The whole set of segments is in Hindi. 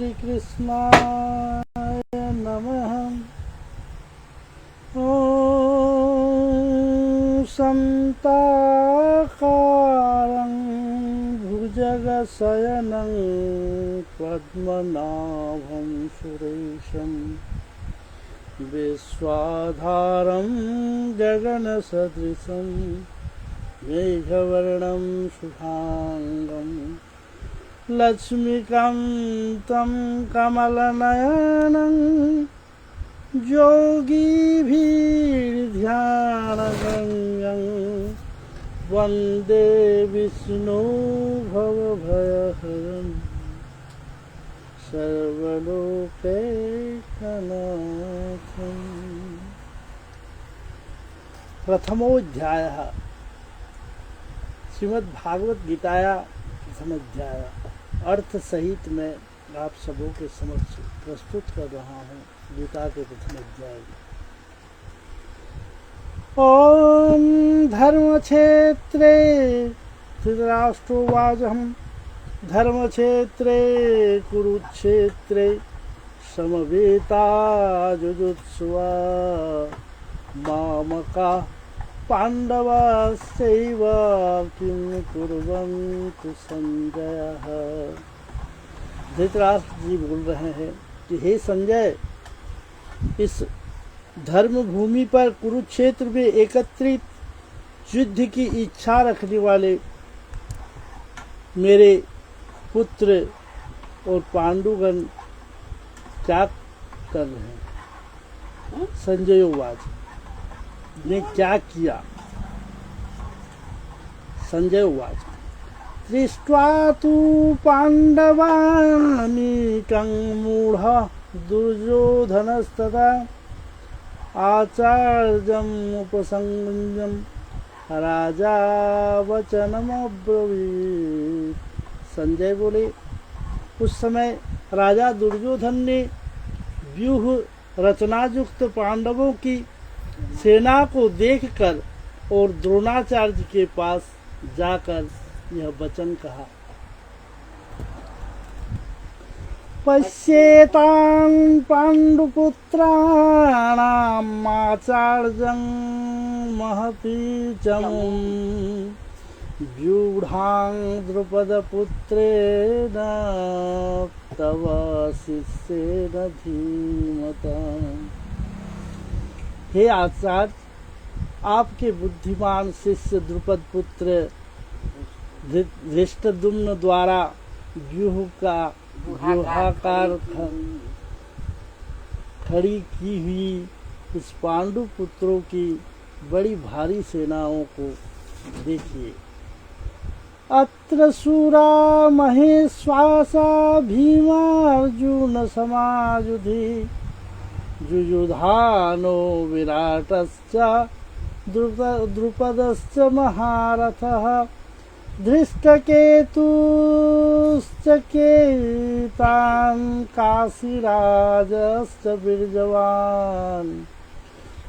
श्रीकृष्णाय नमः। ॐ शान्ताकारं भुजगशयनं पद्मनाभं सुरेशं विश्वाधारं गगनसदृशं मेघवर्णं शुभांगं लक्ष्मीकान्तं कमलनयनं योगिभिर्ध्यानगम्यं वन्दे विष्णु भवभयहरं सर्वलोकैकनाथम्। प्रथमोऽध्यायः श्रीमद्भागवत गीताया प्रथम अध्याय अर्थ सहित मैं आप सबों के समक्ष प्रस्तुत कर रहा हूँ गीता के प्रथम अध्याय। ओम धर्मक्षेत्रे धृतराष्ट्रोवाचः धर्मक्षेत्रे कुरुक्षेत्रे समवेतायुजुत्सुवा मामका पांडवाश्चैव किं कुर्वन्तु संजय। धृतराष्ट्र जी बोल रहे हैं कि हे संजय, इस धर्म भूमि पर कुरुक्षेत्र में एकत्रित युद्ध की इच्छा रखने वाले मेरे पुत्र और पांडुगण क्या कर रहे हैं। संजय उवाच ने क्या किया। संजय उवाच दृष्ट्वा तु पाण्डवानीकं मूढः दुर्योधनस्तथा आचार्यम् उपसंगम्य राजा वचनमब्रवीत्। संजय बोले, उस समय राजा दुर्योधन ने व्यूह रचनायुक्त पांडवों की सेना को देखकर और द्रोणाचार्य के पास जाकर यह वचन कहा। पश्येतां पाण्डुपुत्राणाम् आचार्यं महतीचमुं व्यूढां द्रुपदपुत्रेण तव शिष्येन धीमता। हे आचार्य, आपके बुद्धिमान शिष्य द्रुपद पुत्र धृष्टद्युम्न द्वारा व्यूहाकार खड़ी की हुई इस पांडु पुत्रों की बड़ी भारी सेनाओं को देखिए। अत्र शूरा महेश्वासा भीमार्जुन समायुधि युयुधानो विराटश्च द्रुपदश्च महारथः धृष्टकेतुश्च केतान् काशीराजश्च बीर्जवान्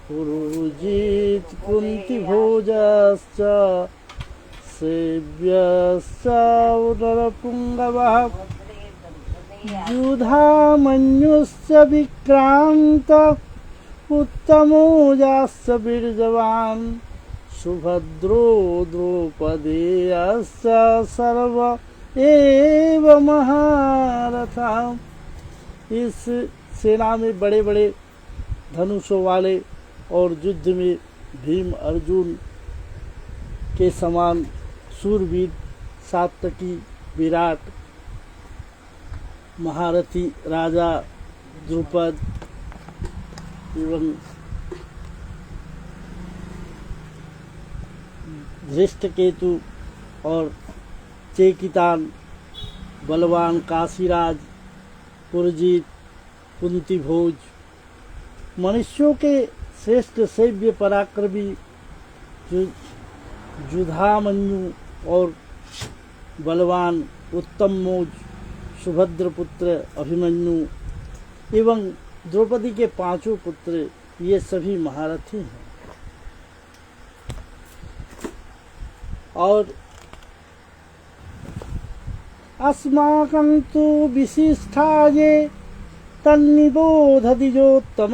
पुरुजित् कुन्तिभोजश्च सेव्यश्च नरपुङ्गवः युधामन्युश्च विक्रान्त उत्तमोजाश्च बीर्जवान् सुभद्रो द्रौपदेयश्च सर्व एव महारथा। इस सेना में बड़े बड़े धनुषों वाले और युद्ध में भीम अर्जुन के समान सूरवीर सात्विकी विराट महारथी राजा द्रुपद एवं धृष्टकेतु और चेकितान बलवान काशीराज पुरजीत कुंतीभोज मनुष्यों के श्रेष्ठ सेव्य पराक्रमी युधामन्यु और बलवान उत्तम मौज सुभद्र पुत्र अभिमन्यु एवं द्रौपदी के पांचों पुत्र ये सभी महारथी हैं। और अस्माकं तु विशिष्टाये तन्निबोधदिजोत्तम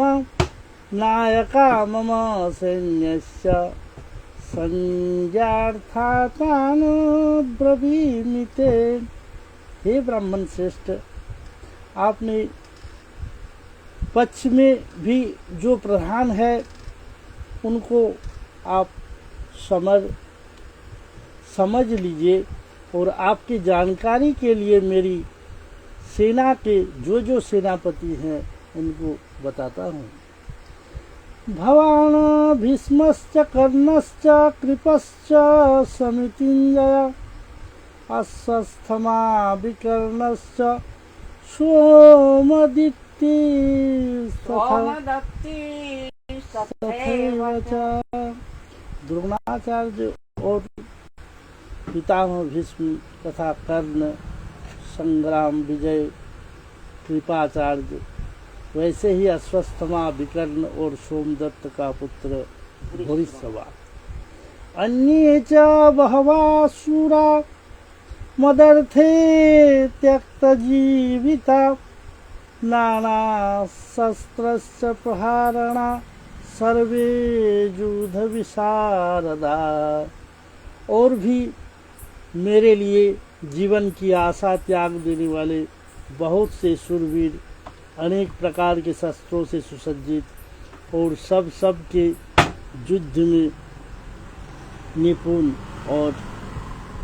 नायका मम सैन्यस्य संज्ञार्थातान ब्रवीमि ते। हे ब्राह्मण श्रेष्ठ, आपने पक्ष में भी जो प्रधान है उनको आप समझ लीजिए, और आपकी जानकारी के लिए मेरी सेना के जो सेनापति हैं उनको बताता हूँ। भवान भीष्मश्च कर्णश्च कृपश्च समितिञ्जय अश्वस्थमा विकर्णश्च सोमदत्ति तथैव च। द्रोणाचार्य और पितामह भीष्म तथा कर्ण, संग्राम विजय, कृपाचार्य, वैसे ही अश्वस्थमा विकर्ण और सोमदत्त का पुत्र भूरिश्रवा। अन्ये च बहवा शूरा मदर्थे त्यक्तजीविता नाना शस्त्रस्य प्रहारणा सर्वे युद्ध विशारदा। और भी मेरे लिए जीवन की आशा त्याग देने वाले बहुत से शूरवीर, अनेक प्रकार के शस्त्रों से सुसज्जित और सब के युद्ध में निपुण और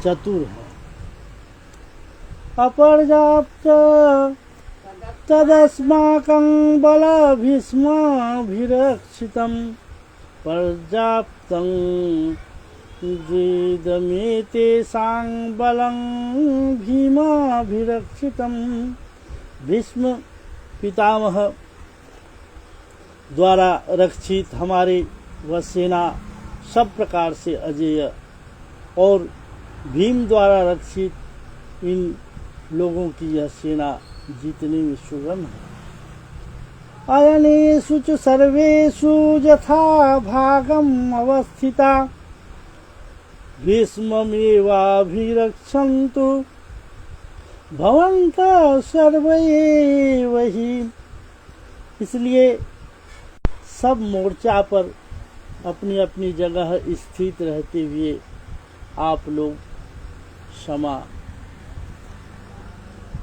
चतुर हैं। अपर्याप्त तदस्माकं बलभीष्माभिरक्षितं पर्याप्तं वेदमेतेषां बलं भीमाभिरक्षितं। भीष्म पितामह द्वारा रक्षित हमारे वह सेना सब प्रकार से अजेय, और भीम द्वारा रक्षित इन लोगों की यह सेना जीतने में सुगम है। अयनेषु च सर्वेषु यथा भागम् अवस्थिता भीष्ममेवाभिरक्षन्तु भवन्तः सर्व एव हि। इसलिए सब मोर्चा पर अपनी अपनी जगह स्थित रहते हुए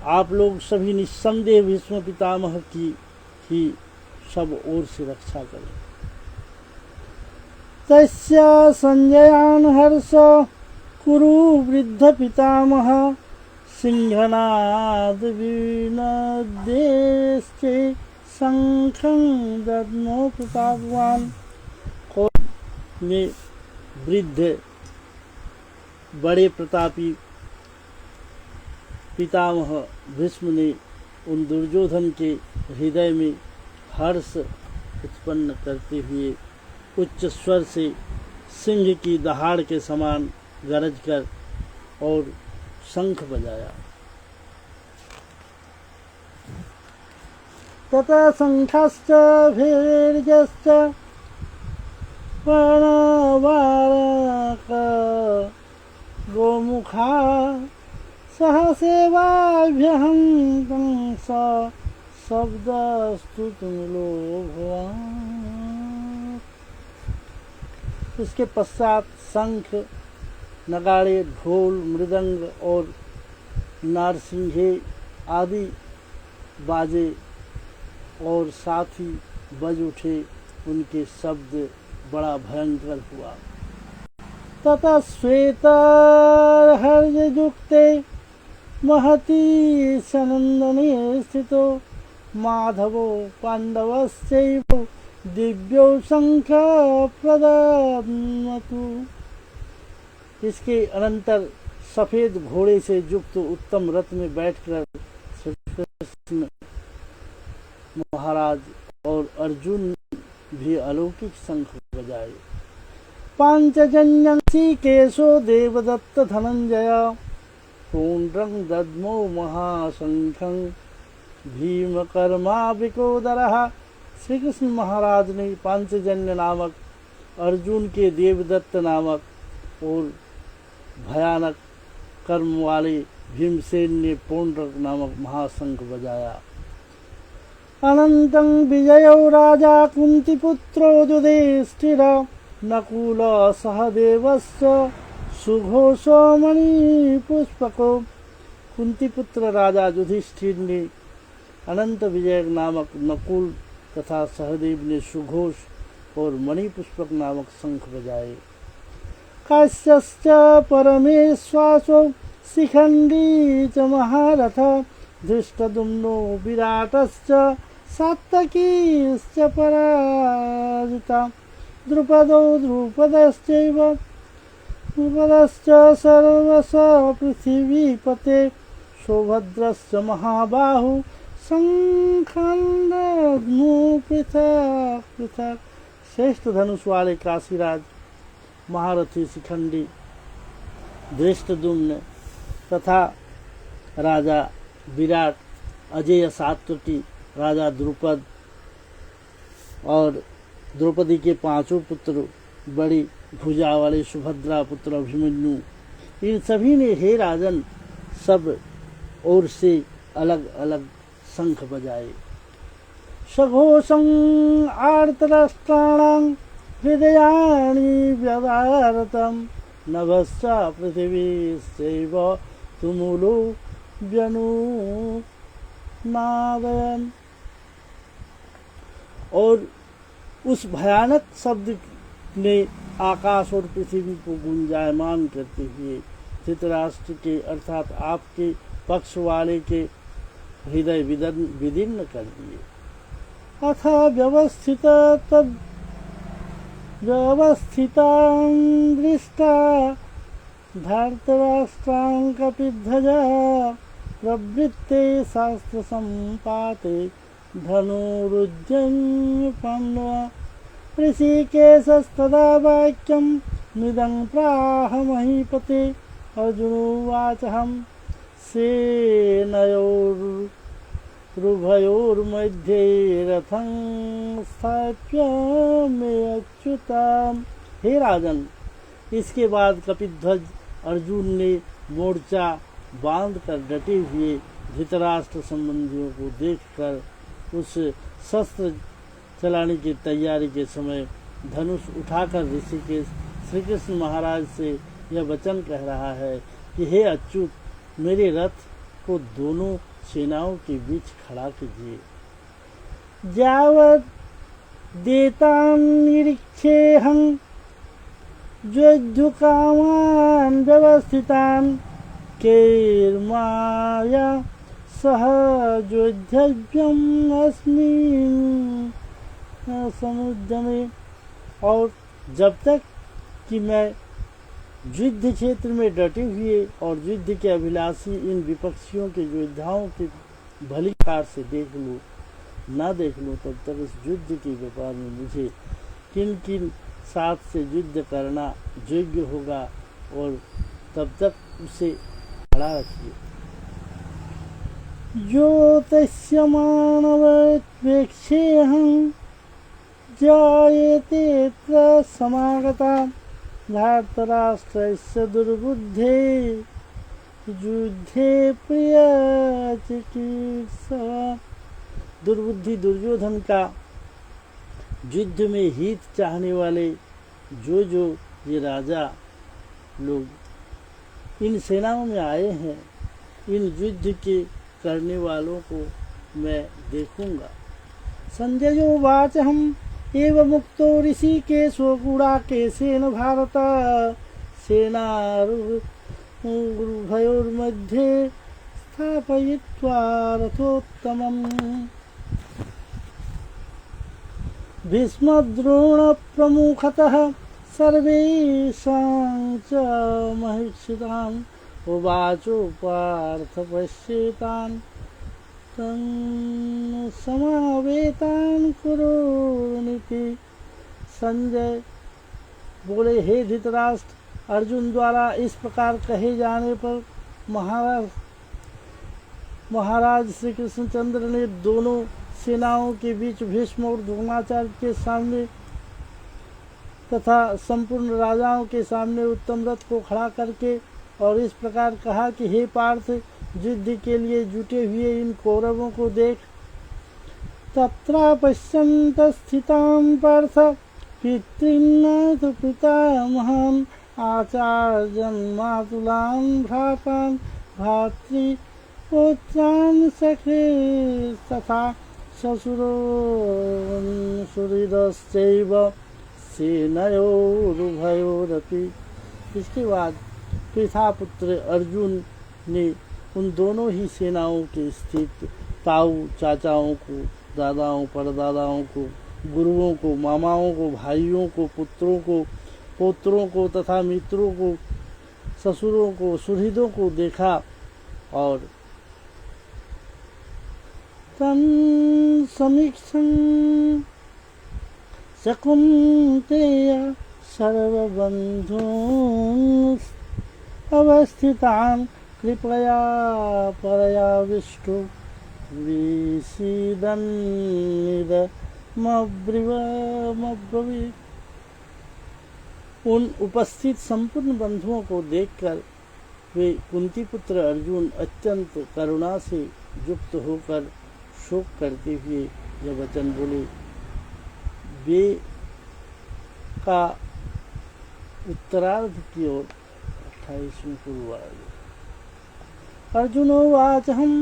आप लोग सभी निस्संदेह भीष्म पितामह की ही सब ओर से रक्षा करें। तस्य संजयान हर्ष कुरु वृद्ध पितामह सिंहनाद विनदेश्चे शंखं दद्मो प्रतापवान। में वृद्ध बड़े प्रतापी पितामह भीष्म ने उन दुर्योधन के हृदय में हर्ष उत्पन्न करते हुए उच्च स्वर से सिंह की दहाड़ के समान गरज कर और शंख बजाया। तथा शंखश्च भैर्यश्च प्रणवारक गोमुखा सहसेवाभ्यहं कंस शब्दस्तुतिमिलो भवान्। इसके पश्चात शंख, नगाड़े, ढोल, मृदंग और नारसिंघे आदि बाजे और साथ ही बज उठे। उनके शब्द बड़ा भयंकर हुआ। ततः श्वेतहर्षयुक्ते महती सनंदने स्थितो माधवो पांडवश्चैव दिव्यो शंख प्रदद्मतु। इसके अनंतर सफेद घोड़े से युक्त उत्तम रथ में बैठकर श्री कृष्ण महाराज और अर्जुन भी अलौकिक शंख बजाए। पांचजन्यं ऋषिकेशो देवदत्त धनंजय पूंड्रं दद्मो महाशंखं भीमकर्माविकोदरः। श्री कृष्ण महाराज ने पांचजन्य नामक अर्जुन के देवदत्त नामक और भयानक कर्म वाले भीमसेन ने पौंड्रक नामक महाशंख बजाया। अनंतं विजयो राजा कुंतीपुत्रो युधिष्ठिर नकुल सहदेवश्च सुघोषो मणिपुष्पको। कुंतीपुत्र राजा युधिष्ठिर ने अनंत विजय नामक नकुल तथा सहदेव ने सुघोष और मणिपुष्पक नामक शंख बजाए। काश्यश्च परमेश्वासो शिखंडी च महारथ धृष्टद्युम्नो विराटश्च सात्तकीश्च पराजिता। द्रुपदो द्रुपदश्च सर्वश पृथिवीपते सौभद्रश्च महाबाहु संखंडनु पृथक पृथक। श्रेष्ठ धनुष वाले काशीराज महारथी शिखंडी धृष्टद्युम्न तथा राजा विराट, अजेय सात्वकी राजा द्रुपद और द्रौपदी के पांचों पुत्र, बड़ी भुजा वाले सुभद्रा पुत्र अभिमन्यु, इन सभी ने हे राजन सब ओर से अलग अलग शंख बजाए। सघोषं आर्तराष्ट्राणां हृदयानि व्यदारतं नभश्च पृथिवीश्चैव तुमुलो व्यनुनादयन्। और उस भयानक शब्द ने आकाश और पृथ्वी को गुंजायमान करते हुए धृतराष्ट्र के अर्थात आपके पक्ष वाले के हृदय विदीर्ण कर दिए। अथ व्यवस्थितां दृष्टा धृतराष्ट्रां कपिध्वजा प्रवृत्ते शास्त्र संपाते धनुरुद्यम्य पाण्डवा। ऋषिकेशस्तदा वाक्यं निदं प्राह महीपते अर्जुनोवाचहं सेनयोरुभयोर्मध्ये रथं स्थाप्य मे अच्युताम्। हे राजन, इसके बाद कपिध्वज अर्जुन ने मोर्चा बांधकर डटे हुए धृतराष्ट्र संबंधियों को देखकर उस शस्त्र चलाने की तैयारी के समय धनुष उठाकर ऋषिकेश श्री कृष्ण महाराज से यह वचन कह रहा है कि हे अच्युत, मेरे रथ को दोनों सेनाओं के बीच खड़ा कीजिए। जावत देतान निरीक्षेहं योद्धुकामान् व्यवस्थितान् कैर्माया सह योद्धव्यम् अस्मिन् समुद्यमे। और जब तक कि मैं युद्ध क्षेत्र में डटे हुए और युद्ध के अभिलाषी इन विपक्षियों के योद्धाओं के भली कार से देख लूँ तब तक इस युद्ध के व्यापार में मुझे किन किन साथ से युद्ध करना योग्य होगा और तब तक उसे खड़ा रखिए। ज्योतिष्य मानवेक्षेहं जायते समागता धृतराष्ट्रस्य दुर्बुद्धे युद्धे प्रियचिकीर्षया। दुर्बुद्धि दुर्योधन का युद्ध में हित चाहने वाले जो ये राजा लोग इन सेनाओं में आए हैं, इन युद्ध के करने वालों को मैं देखूंगा। संजयोवाचहम् एव मुक्तो ऋषिकेशो गुडाकेशेन भारत सेनारुभयोर्मध्ये स्थापयित्वा रथोत्तमम्। भीष्मद्रोणप्रमुखतः सर्वेषां च महिषितान् उवाचो पार्थ पश्येतान् समावेतान् कुरुनिति। संजय बोले, हे धृतराष्ट्र, अर्जुन द्वारा इस प्रकार कहे जाने पर महाराज श्री कृष्णचंद्र ने दोनों सेनाओं के बीच भीष्म और द्रोणाचार्य के सामने तथा संपूर्ण राजाओं के सामने उत्तम रथ को खड़ा करके और इस प्रकार कहा कि हे पार्थ, युद्ध के लिए जुटे हुए इन कौरवों को देख। तत्र पश्यन्त स्थितां पार्थ पितॄन् पितामहान् आचार्यान् मातुलान् भ्रातान् भ्रातृपुत्रान् सखे तथा ससुरान् सुहृदश्चैव सेनयोरुभयोरपि। इसके बाद पितापुत्र अर्जुन ने उन दोनों ही सेनाओं के स्थित ताऊ चाचाओं को, दादाओं परदादाओं को, गुरुओं को, मामाओं को, भाइयों को, पुत्रों को, पौत्रों को तथा मित्रों को, ससुरों को, सुहृदों को देखा और तन् समीक्षन् शकुन्तेय सर्वबन्धून् अवस्थितान् कृपया परयाविष्टु विसीदन्निदमब्रवीत्। उन उपस्थित संपूर्ण बंधुओं को देखकर वे कुंती पुत्र अर्जुन अत्यंत करुणा से युक्त होकर शोक करते हुए यह वचन बोले। वे का उत्तरार्ध की ओर 28वें पूर्वार्ध। अर्जुनोवाचहं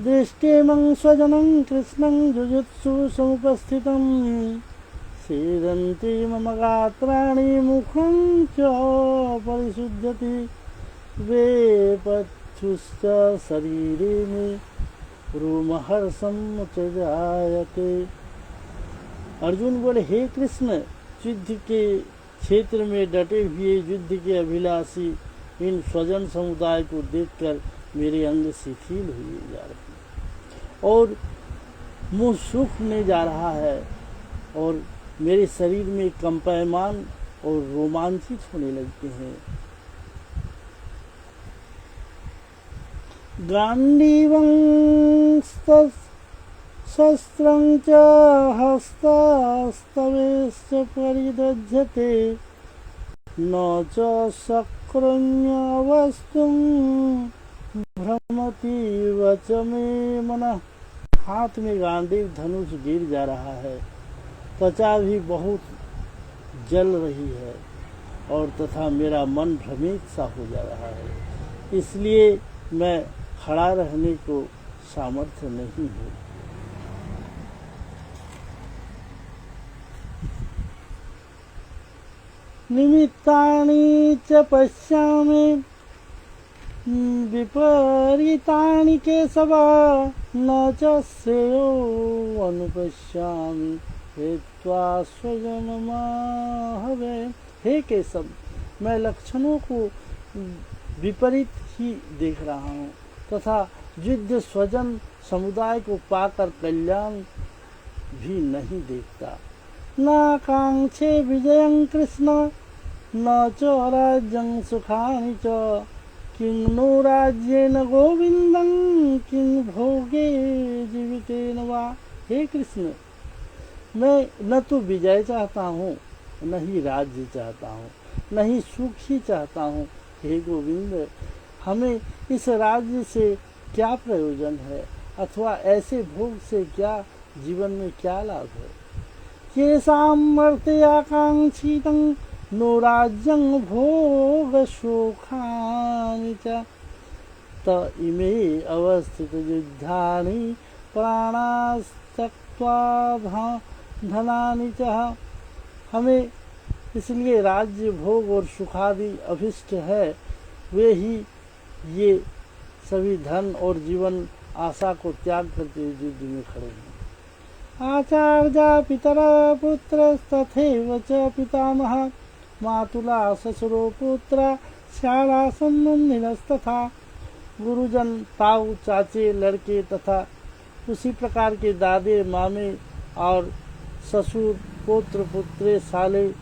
दृष्टेमं स्वजनं कृष्णं जुजुत्सु समुपस्थितं सीदन्ति मम गात्राणि मुखं च परिशुध्यति वेपथुश्च शरीरे मे रोमहर्षं च जायते। अर्जुन बोले, हे कृष्ण, युद्ध के क्षेत्र में डटे हुए युद्ध के अभिलाषी इन स्वजन समुदाय को देखकर मेरे अंग शिथिल हुए जा रहे हैं और मुँह सूखने जा रहा है और मेरे शरीर में कंपायमान और रोमांचित होने लगते हैं। गांडीवं शस्त्रं च हस्तस्तवेश्च परिदध्यते न च शक्रन्यवस्तुं भ्रमति वच मे मनः। हाथ में गांडीव धनुष गिर जा रहा है, त्वचा भी बहुत जल रही है और तथा मेरा मन भ्रमित सा हो जा रहा है, इसलिए मैं खड़ा रहने को सामर्थ्य नहीं हूँ। निमित्तानि च पश्यामि विपरीतानि केशव न च श्रेयो अनुपश्यामि हेत्वा स्वजनमाहवे। हे केशव, मैं लक्षणों को विपरीत ही देख रहा हूँ तथा युद्ध स्वजन समुदाय को पाकर कल्याण भी नहीं देखता। न कांक्षे विजयं कृष्ण न च राज्यं सुखानि च किं नो राज्येन गोविन्दं किं भोगे जीवितेन वा। हे कृष्ण, मैं न तो विजय चाहता हूँ, न ही राज्य चाहता हूँ, न ही सुख ही चाहता हूँ। हे गोविंद, हमें इस राज्य से क्या प्रयोजन है अथवा ऐसे भोग से क्या जीवन में क्या लाभ है। येषामर्थे आकांक्षितं नो राज्यं भोगशोकानि च त इमे अवस्थितयुद्धानि प्राणास्तक्त्वा धनानि च। हमें इसलिए राज्य भोग और सुखादि अभिष्ट है, वे ही ये सभी धन और जीवन आशा को त्याग करके युद्ध में खड़े हैं। आचार्या पितरा पुत्रस्तथैव च पितामह मातुला ससुरो पुत्र श्याला संबंधिनस्तथा। गुरुजन, ताऊ, चाचे, लड़के तथा उसी प्रकार के दादे, मामे और ससुर, पुत्र, पुत्रे, साले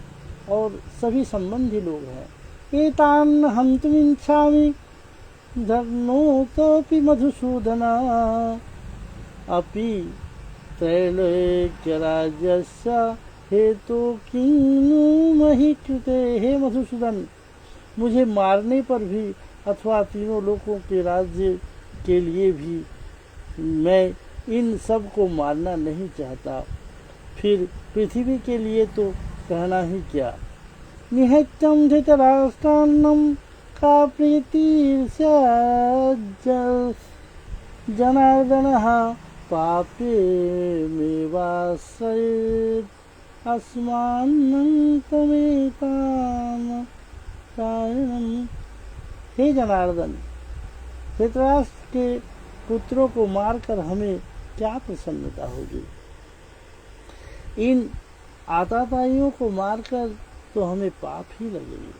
और सभी संबंधी लोग हैं। एतान् हन्तुमिच्छामि धर्मोऽपि मधुसूदन अपि त्रैलोक्यराज्यस्य हेतु किं नु मही कृते। हे मधुसूदन, मुझे मारने पर भी अथवा तीनों लोकों के राज्य के लिए भी मैं इन सब को मारना नहीं चाहता। फिर पृथ्वी के लिए तो कहना ही क्या। निहत्यं धृतराष्ट्रान्नं का प्रीतिर्स्या जनार्दनः पापेमेवाश्रयेत् अस्मान्नन्तमेतान् कारणम्। हे जनार्दन, धृतराष्ट्र के पुत्रों को मारकर हमें क्या प्रसन्नता होगी। इन आताताइयों को मारकर तो हमें पाप ही लगेगी।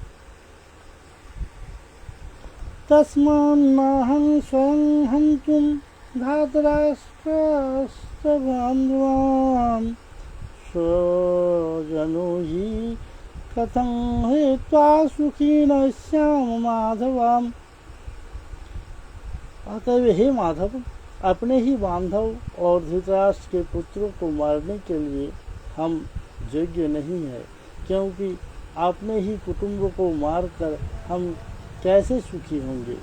तस्मान्नाहं स्वयं हन्तुं धातराष्ट्रस्त्वबान्धवान् स्वजनो हि कथं हेत्वा सुखी न स्याम माधवाम्। अतः हे माधव, अपने ही बांधव और धृतराष्ट्र के पुत्रों को मारने के लिए हम योग्य नहीं है, क्योंकि अपने ही कुटुंब को मारकर हम कैसे सुखी होंगे।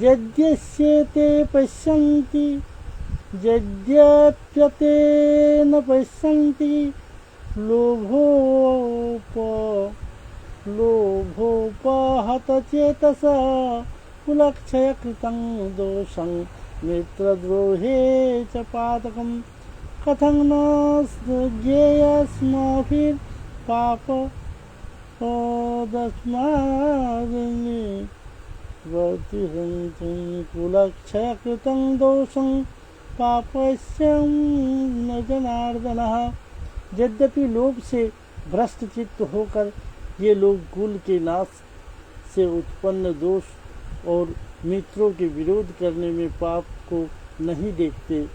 यद्यस्येते पश्यन्ति यद्यप्यते न पश्यन्ति लोभोपहतचेतसा कुलक्षयकृतं दोषं मित्रद्रोहे च पातकं कथं न ज्ञेयस्माभिर्पापदस्मादिवर्तिहन्तं कुलक्षयकृतं दोषं पापस्यं न जनार्दनः। यद्यपि लोभ से भ्रष्ट चित्त होकर ये लोग कुल के नाश से उत्पन्न दोष और मित्रों के विरोध करने में पाप को नहीं देखते,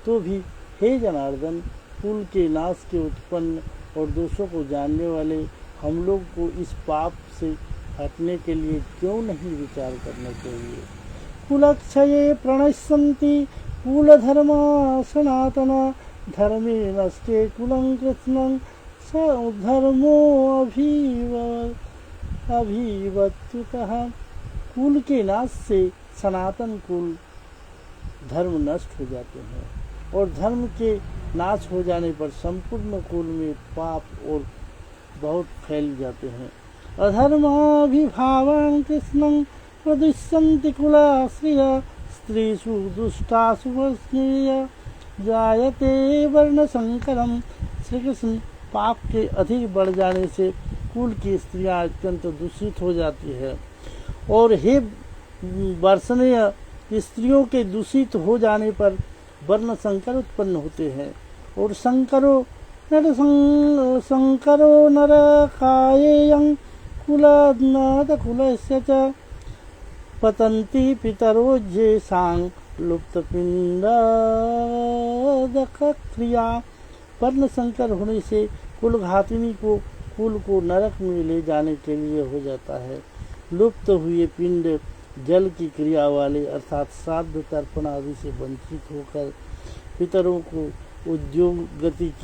तो भी हे जनार्दन, कुल के नाश के उत्पन्न और दोषों को जानने वाले हम लोग को इस पाप से हटने के लिए क्यों नहीं विचार करना चाहिए। कुलक्षये प्रणश्यन्ति कुलधर्मा सनातना धर्मे नष्टे कुलं कृत्स्नं स धर्मो अभिवत्युतः। कुल के नाश से सनातन कुल धर्म नष्ट हो जाते हैं और धर्म के नाश हो जाने पर संपूर्ण कुल में पाप और बहुत फैल जाते हैं। अधर्माभिभावान् कृष्णं प्रदुष्यन्ति कुलाश्रिया स्त्रीषु दुष्टासु वर्ष्णीय जायते वर्णशंकरम। श्री कृष्ण, पाप के अधिक बढ़ जाने से कुल की स्त्रियां अत्यंत दूषित हो जाती है और हे वर्षणीय, स्त्रियों के दूषित हो जाने पर वर्ण संकर उत्पन्न होते हैं और संकरो नरकायेयं कुलाद्नाद कुलस्य च पतन्ति पितरो येषां लुप्तपिण्डोदकक्रिया। वर्ण संकर होने से कुलघातिनी को कुल को नरक में ले जाने के लिए हो जाता है। लुप्त हुए पिंड जल की क्रिया वाले अर्थात श्राद्ध तर्पण आदि से वंचित होकर पितरों को उद्योग गति की